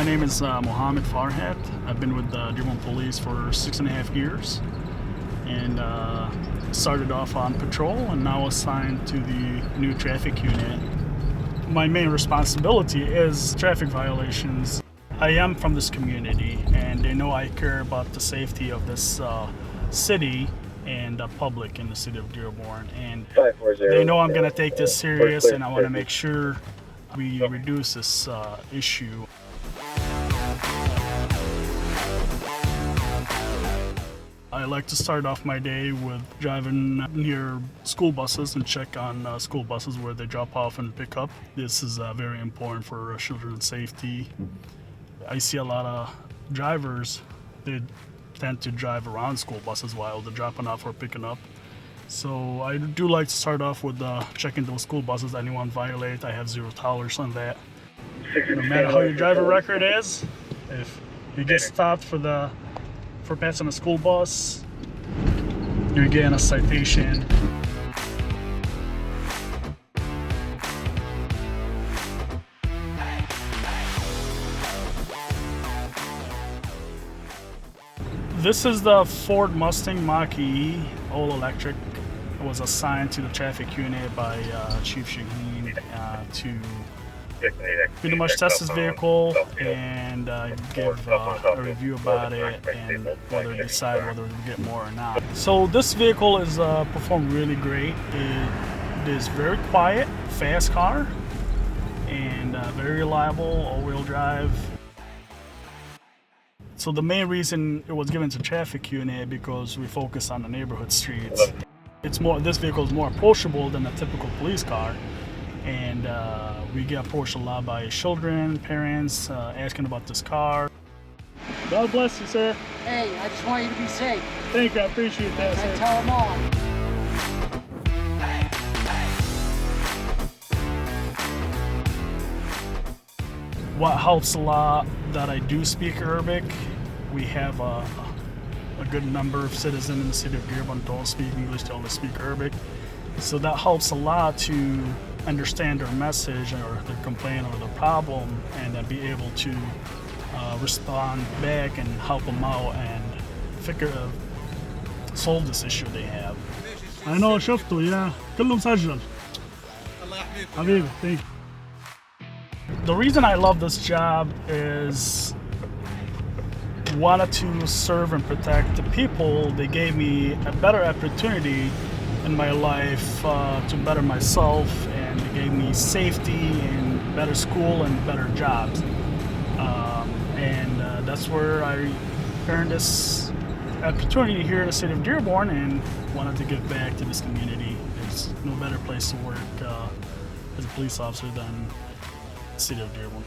My name is Mohamad Farhat. I've been with the Dearborn Police for 6.5 years, and started off on patrol and now assigned to the new traffic unit. My main responsibility is traffic violations. I am from this community, and they know I care about the safety of this city and the public in the city of Dearborn. And they know I'm going to take this serious, and I want to make sure we reduce this issue. I like to start off my day with driving near school buses and check on school buses where they drop off and pick up. This is very important for children's safety. I see a lot of drivers, they tend to drive around school buses while they're dropping off or picking up. So I do like to start off with checking those school buses. Anyone violate, I have zero tolerance on that. No matter how your driver record is, if you get stopped for passing a school bus, you're getting a citation. This is the Ford Mustang Mach-E, all electric. It was assigned to the traffic unit by Chief Shaheen to pretty much test this vehicle and give a review about it and whether decide whether to get more or not. So this vehicle is performed really great. It is very quiet, fast car, and very reliable, all-wheel drive. So the main reason it was given to traffic unit because we focus on the neighborhood streets. This vehicle is more approachable than a typical police car, and we get approached a lot by children, parents asking about this car. God bless you, sir. Hey, I just want you to be safe. Thank you, I appreciate that, sir. I tell them all. What helps a lot that I do speak Arabic. We have a good number of citizens in the city of Dearborn don't speak English, they only speak Arabic. So that helps a lot to understand their message or their complaint or their problem, and then be able to respond back and help them out and solve this issue they have. I know شفته yeah كله مسجل حبيبي thank you. The reason I love this job is wanted to serve and protect the people. They gave me a better opportunity in my life to better myself, and they gave me safety and better school and better jobs. And that's where I earned this opportunity here in the city of Dearborn and wanted to give back to this community. There's no better place to work as a police officer than the city of Dearborn.